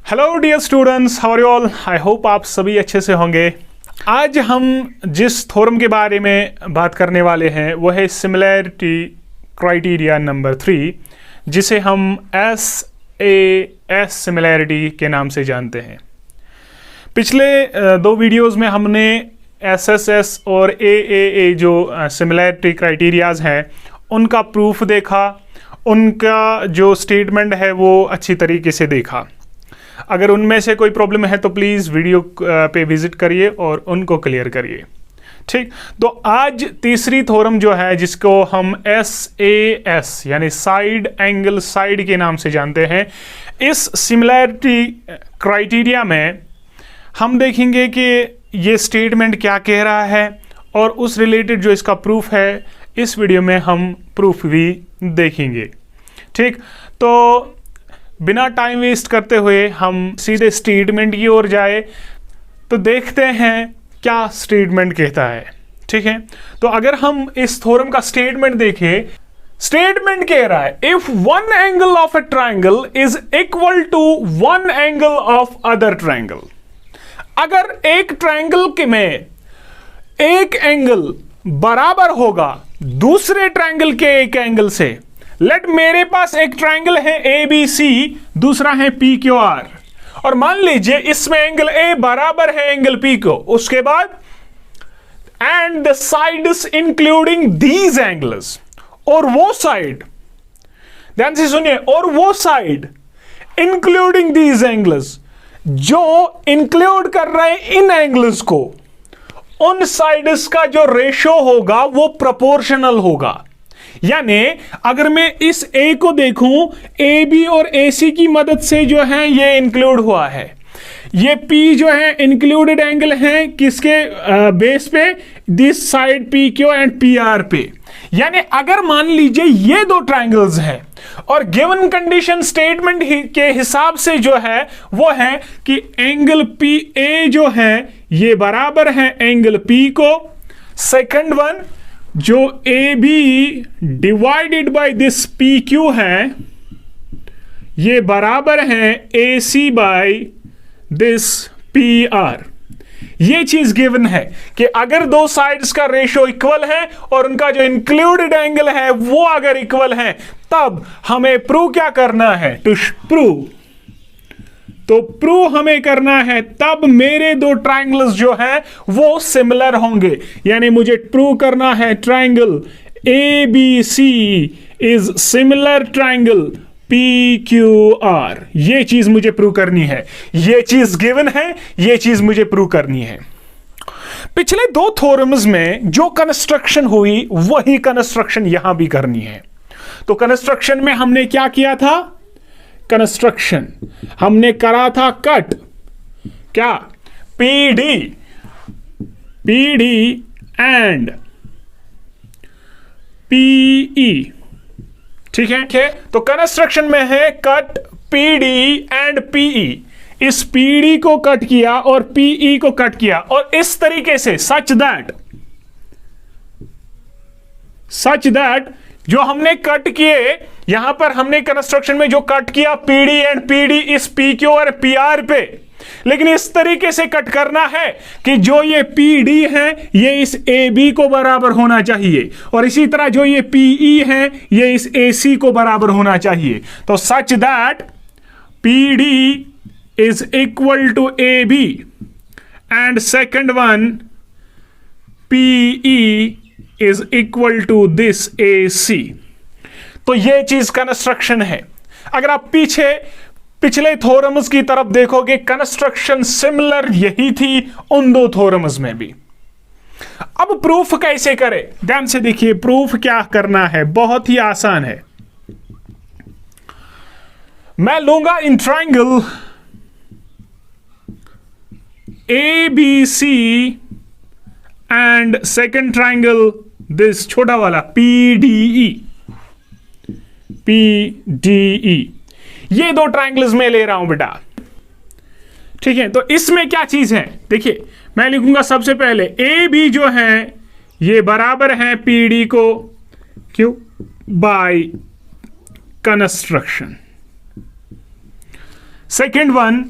Hello dear students, how are you all. I hope आप सभी अच्छे से होंगे। आज हम जिस थ्योरम के बारे में बात करने वाले हैं वो है सिमिलैरिटी क्राइटेरिया नंबर 3, जिसे हम SAS सिमिलैरिटी के नाम से जानते हैं। पिछले दो वीडियोस में हमने SSS और AAA जो सिमिलैरिटी क्राइटेरियाज हैं उनका प्रूफ देखा, उनका जो स्टेटमेंट है वो अच्छी तरीके से देखा। अगर उनमें से कोई प्रॉब्लम है तो प्लीज़ वीडियो पे विजिट करिए और उनको क्लियर करिए। ठीक, तो आज तीसरी थ्योरम जो है जिसको हम SAS यानी साइड एंगल साइड के नाम से जानते हैं, इस सिमिलैरिटी क्राइटेरिया में हम देखेंगे कि ये स्टेटमेंट क्या कह रहा है और उस रिलेटेड जो इसका प्रूफ है इस वीडियो में हम प्रूफ भी देखेंगे। ठीक, तो बिना टाइम वेस्ट करते हुए हम सीधे स्टेटमेंट की ओर जाए तो देखते हैं क्या स्टेटमेंट कहता है। ठीक है, तो अगर हम इस थ्योरम का स्टेटमेंट देखें, स्टेटमेंट कह रहा है if one angle of a triangle is equal to one angle of other triangle. अगर एक ट्रायंगल के में एक एंगल बराबर होगा दूसरे ट्रायंगल के एक एंगल से, लेट मेरे पास एक ट्रायंगल है ABC, दूसरा है PQR, और मान लीजिए इसमें एंगल A बराबर है एंगल P को। उसके बाद and the sides including these angles, और वो साइड, ध्यान से सुनिए, और वो साइड इंक्लूडिंग दीज एंगल्स जो इंक्लूड कर रहे हैं इन एंगल्स को, उन साइड्स का जो रेशो होगा वो प्रोपोर्शनल होगा। यानी अगर मैं इस A को देखूं, AB और AC की मदद से जो है ये इंक्लूड हुआ है, ये P जो है इंक्लूडेड एंगल है किसके बेस पे, this side PQ and PR पे। यानी अगर मान लीजिए ये दो ट्रायंगल्स हैं और गिवन कंडीशन स्टेटमेंट के हिसाब से जो है वो है कि एंगल PA जो है ये बराबर है एंगल P को, सेकंड वन जो AB divided by this PQ है ये बराबर है AC बाय दिस PR। ये चीज गिवन है कि अगर दो साइड्स का रेशो इक्वल है और उनका जो इंक्लूडेड एंगल है वो अगर इक्वल है तब हमें प्रूव क्या करना है, टू प्रूव, तो प्रूव हमें करना है तब मेरे दो ट्रायंगल्स जो हैं वो सिमिलर होंगे। यानी मुझे प्रूव करना है triangle ABC is similar triangle PQR। ये चीज मुझे प्रूव करनी है, ये चीज गिवन है, ये चीज मुझे प्रूव करनी है। पिछले दो थ्योरम्स में जो कंस्ट्रक्शन हुई वही कंस्ट्रक्शन यहां भी करनी है। तो कंस्ट्रक्शन में हमने क्या किया था, कंस्ट्रक्शन हमने करा था कट, क्या, PD एंड PE। ठीक है, तो कंस्ट्रक्शन में है कट PD एंड PE। इस PD को कट किया और PE को कट किया, और इस तरीके से सच दैट जो हमने कट किए यहां पर, हमने कंस्ट्रक्शन में जो कट किया PD एंड PD इस PQ और PR पे, लेकिन इस तरीके से कट करना है कि जो ये PD है ये इस AB को बराबर होना चाहिए, और इसी तरह जो ये PE है ये इस AC को बराबर होना चाहिए। तो such that PD is equal to AB and second one PE is equal to this AC। तो ये चीज कंस्ट्रक्शन है। अगर आप पिछले थ्योरम्स की तरफ देखोगे कंस्ट्रक्शन सिमिलर यही थी उन दो थ्योरम्स में भी। अब प्रूफ कैसे करें, ध्यान से देखिए, प्रूफ क्या करना है, बहुत ही आसान है। मैं लूंगा in triangle ABC and second triangle this छोटा वाला PDE। ये दो ट्रायंगल्स में ले रहा हूं बेटा। ठीक है, तो इसमें क्या चीज है, देखिए मैं लिखूंगा सबसे पहले AB जो है ये बराबर है PD को, क्यों, by construction. Second one,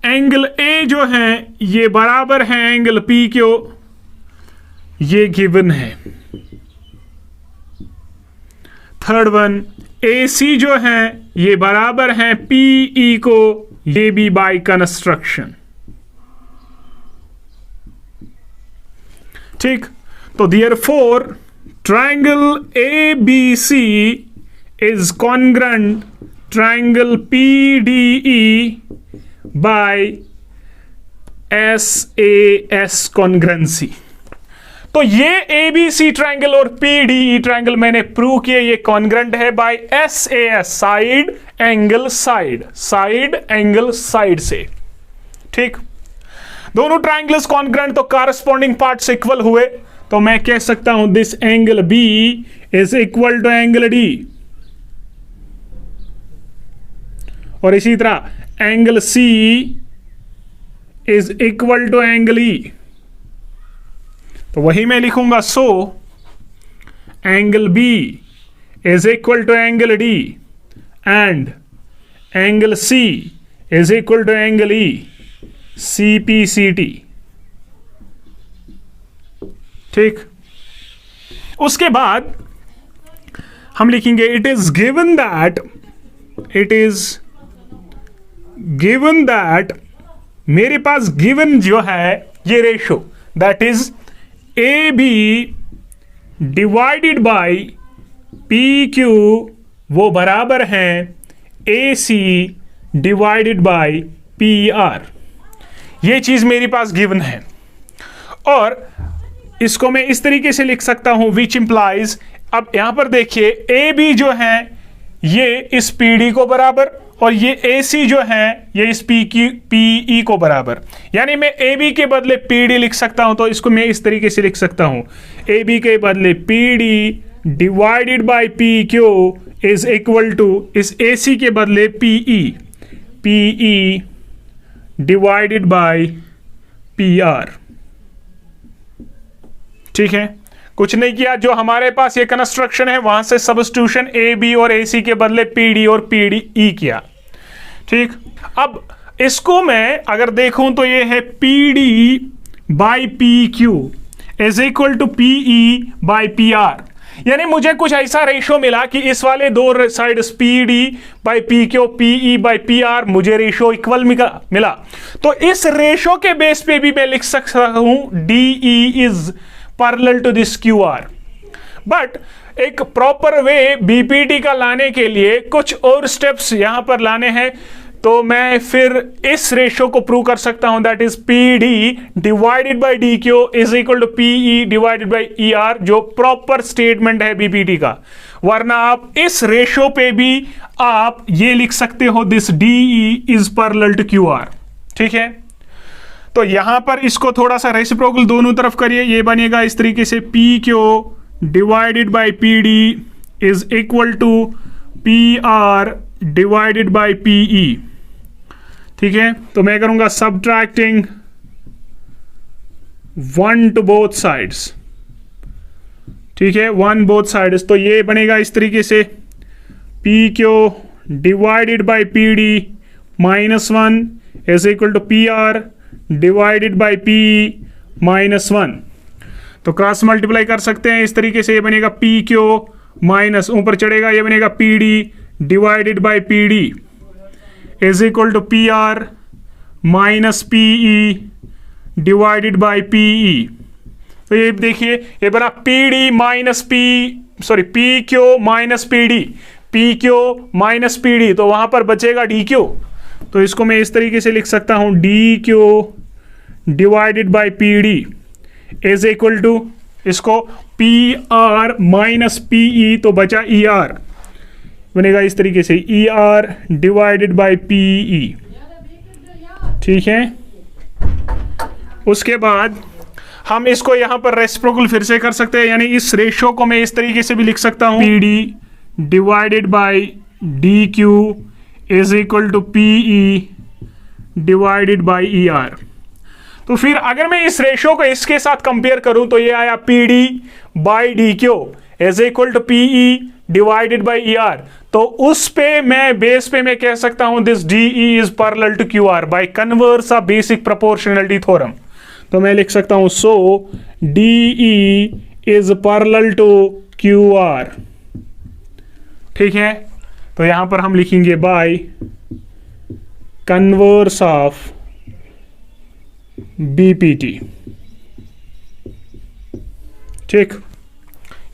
angle A जो है ये बराबर है एंगल पी क्यू, ये गिवन है। थर्ड वन, ए सी जो है ये बराबर है पीई को, ये भी बाय कंस्ट्रक्शन। ठीक, तो therefore triangle A B C is congruent triangle P D E by S A S congruency. तो ये ए बी सी ट्रायंगल और पी डी ई ट्रायंगल मैंने प्रूव किया, ये कॉन्ग्रुएंट है by S A S, side angle side, side angle side से। ठीक, दोनों ट्रायंगल्स कॉन्ग्रुएंट तो कॉरस्पॉन्डिंग पार्ट्स इक्वल हुए, तो मैं कह सकता हूं this angle B is equal to angle D, और इसी तरह angle C is equal to angle E. तो वही मैं लिखूंगा, so angle B is equal to angle D and angle C is equal to angle E, C P C T. ठीक, उसके बाद हम लिखेंगे इट इज गिवन दैट मेरे पास गिवन जो है ये ratio, that is A B divided by P Q वो बराबर है A C divided by P R. ये चीज मेरे पास गिवन है, और इसको मैं इस तरीके से लिख सकता हूं विच इंप्लाइज, अब यहां पर देखिए ए बी जो है ये इस पी डी को बराबर, और ये ए सी जो है ये इस पी ई को बराबर, यानी मैं ए बी के बदले पी डी लिख सकता हूं। तो इसको मैं इस तरीके से लिख सकता हूं, ए बी के बदले P D divided by P Q is equal to इस ए सी के बदले P E divided by P R. ठीक है, कुछ नहीं किया, जो हमारे पास ये कंस्ट्रक्शन है वहां से सब्स्टिट्यूशन ए बी और ए सी के बदले पी डी और पी डी ई किया। ठीक, अब इसको मैं अगर देखूं तो ये है P D by P Q is equal to P E by P R, यानी मुझे कुछ ऐसा रेशो मिला कि इस वाले दो side P D by P Q P E by P are मुझे रेशो इक्वल मिला। तो इस रेशो के बेस पे भी मैं लिख सकता हूं D E is parallel to this Q R. But एक प्रॉपर वे बीपीटी का लाने के लिए कुछ और स्टेप्स यहां पर लाने हैं, तो मैं फिर इस रेशो को प्रूव कर सकता हूं, that is P D divided by D Q is equal to P E divided by E R, जो प्रॉपर स्टेटमेंट है बीपीटी का। वरना आप इस रेशो पे भी आप ये लिख सकते हो this D E is parallel to Q R. ठीक है, तो यहां पर इसको थोड़ा सा रेसिप्रोकल दोनों तरफ करिए, ये बनेगा इस तरीके से P Q divided by P D is equal to P R divided by P E. ठीक है, तो मैं करूंगा सबट्रैक्टिंग 1 टू बोथ साइड्स। ठीक है, 1 बोथ साइड्स, तो ये बनेगा इस तरीके से P Q divided by P D -1 is equal to P R divided by P -1। तो क्रॉस मल्टीप्लाई कर सकते हैं इस तरीके से, ये बनेगा पी क्यू माइनस ऊपर चढ़ेगा, ये बनेगा P D divided by P D is equal to P R minus P E divided by P E. तो ये देखिए ये बना P D minus P Q minus P Q minus P D, तो वहां पर बचेगा डी क्यू। तो इसको मैं इस तरीके से लिख सकता हूं D Q divided by P D is equal to इसको P R minus P E, तो बचा ई आर, बनेगा इस तरीके से E R divided by P E. ठीक है, उसके बाद हम इसको यहां पर रेसिप्रोकल फिर से कर सकते हैं, यानी इस रेशो को मैं इस तरीके से भी लिख सकता हूं P D divided by D Q is equal to P E divided by E R. तो फिर अगर मैं इस रेशो को इसके साथ कंपेयर करूं तो ये आया P D by D Q is equal to P E divided by E R, तो उस पे मैं बेस पे मैं कह सकता हूं this D E is parallel to Q R by converse of basic proportionality theorem. तो मैं लिख सकता हूं so D E is parallel to Q R. ठीक है, तो यहां पर हम लिखेंगे बाय कन्वर्स ऑफ बीपीटी। ठीक,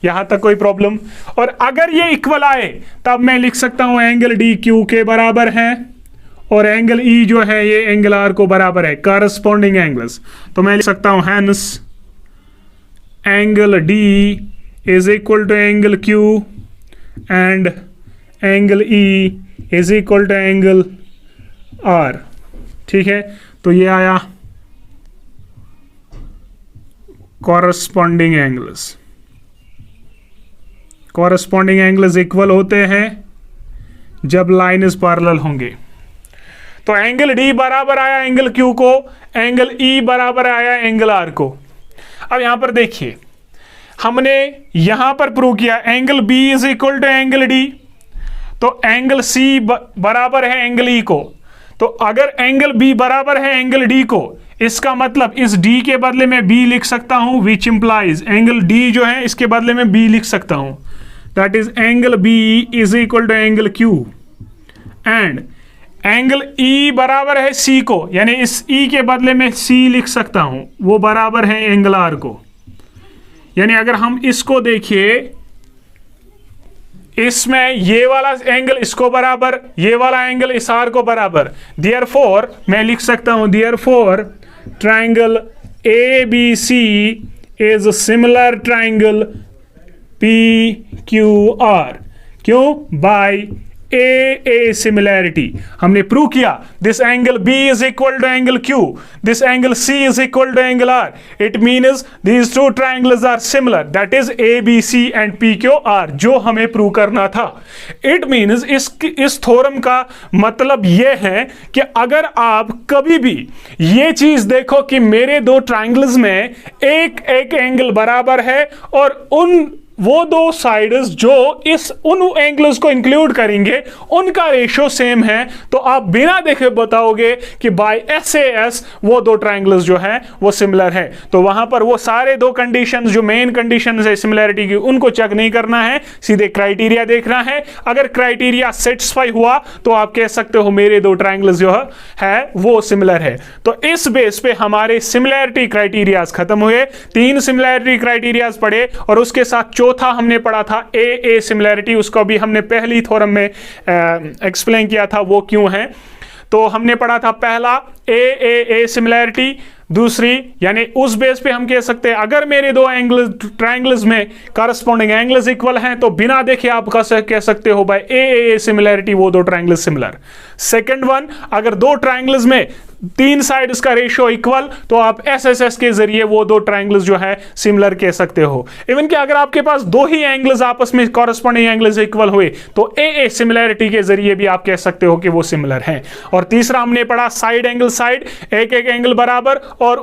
यहां तक कोई प्रॉब्लम? और अगर ये इक्वल आए तब मैं लिख सकता हूं एंगल डी क्यू के बराबर है और एंगल ई जो है ये एंगल आर को बराबर है, कॉरस्पॉन्डिंग एंगल्स। तो मैं लिख सकता हूं hence angle D is equal to angle Q and angle E is equal to angle R. ठीक है, तो ये आया corresponding angles. Corresponding angles equal होते हैं जब लाइन इज पैरेलल होंगे। तो एंगल डी बराबर आया एंगल क्यू को, एंगल ई बराबर आया एंगल आर को। अब यहां पर देखिए, हमने यहां पर प्रूव किया angle B is equal to angle D, तो एंगल सी बराबर है एंगल ई को। तो अगर एंगल बी बराबर है एंगल डी को, इसका मतलब इस डी के बदले में बी लिख सकता हूं, विच इंप्लाइज एंगल डी जो है इसके बदले में बी लिख सकता हूं, that is angle B is equal to angle Q and angle E बराबर है सी को, यानी इस ई के बदले में सी लिख सकता हूं, वो बराबर है एंगल आर को। यानी अगर हम इसको देखिए, इसमें ये वाला एंगल इसको बराबर, ये वाला एंगल इस आर को बराबर, देयरफॉर मैं लिख सकता हूं therefore triangle A B C is similar triangle P Q R. क्यों? By A similarity. हमने प्रूव किया this angle B is equal to angle Q, this angle C is equal to angle R, it means these two triangles are similar, that is A B C and P Q R, जो हमें prove करना था। It means इस theorem का मतलब यह है कि अगर आप कभी भी ये चीज देखो कि मेरे दो ट्राइंगल्स में एक एंगल बराबर है और वो दो साइड्स जो उन एंगल्स को इंक्लूड करेंगे उनका रेशियो सेम है, तो आप बिना देखे बताओगे कि बाय एसएएस वो दो ट्राइंगल्स जो हैं वो सिमिलर है। तो वहां पर वो सारे दो कंडीशंस जो मेन कंडीशंस है सिमिलैरिटी की, उनको चेक नहीं करना है, सीधे क्राइटेरिया देखना है। अगर क्राइटेरिया सेटिस्फाई हुआ तो आप कह सकते हो मेरे दो ट्राइंगल्स जो है वो सिमिलर है। तो इस बेस पे हमारे सिमिलैरिटी क्राइटेरियाज खत्म हुए। 3 सिमिलैरिटी क्राइटेरियाज पढ़े और उसके साथ चौथा हमने पढ़ा था ए सिमिलैरिटी, उसको भी हमने पहली थ्योरम में एक्सप्लेन किया था वो क्यों है। तो हमने पढ़ा था पहला ए सिमिलैरिटी, दूसरी यानी उस बेस पे हम कह सकते हैं अगर मेरे दो ट्राइंगल्स में कॉरस्पॉन्डिंग एंगल्स इक्वल हैं तो बिना देखे आप कह सकते हो भाई ए सिमिलैरिटी वो दो ट्राइंगल्स सिमिलर। सेकंड वन, अगर दो ट्राइंगल्स में 3 साइड्स का रेशियो इक्वल तो आप एसएसएस के जरिए वो दो ट्राइंगल्स जो है सिमिलर कह सकते हो। इवन कि अगर आपके पास दो ही एंगल्स आपस में कॉरस्पॉन्डिंग एंगल्स इक्वल हुए तो ए सिमिलैरिटी के जरिए भी आप कह सकते हो कि वो सिमिलर हैं। और तीसरा हमने पढ़ा साइड एंगल साइड, एक एंगल बराबर और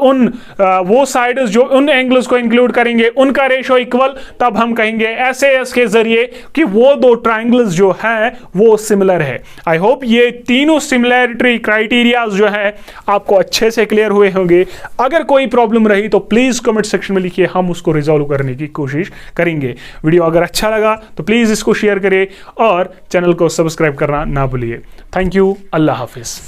वो साइड्स जो उन एंगल्स को इंक्लूड करेंगे उनका रेशियो इक्वल, तब हम कहेंगे एसएएस के जरिए कि वो दो ट्राइंगल्स जो है वो सिमिलर है। आई होप ये तीनों सिमिलैरिटी क्राइटेरियाज जो है आपको अच्छे से क्लियर हुए होंगे। अगर कोई प्रॉब्लम रही तो प्लीज कमेंट सेक्शन में लिखिए, हम उसको रिजॉल्व करने की कोशिश करेंगे। वीडियो अगर अच्छा लगा तो प्लीज इसको शेयर करिए और चैनल को सब्सक्राइब करना ना भूलिए। Thank you, Allah Hafiz.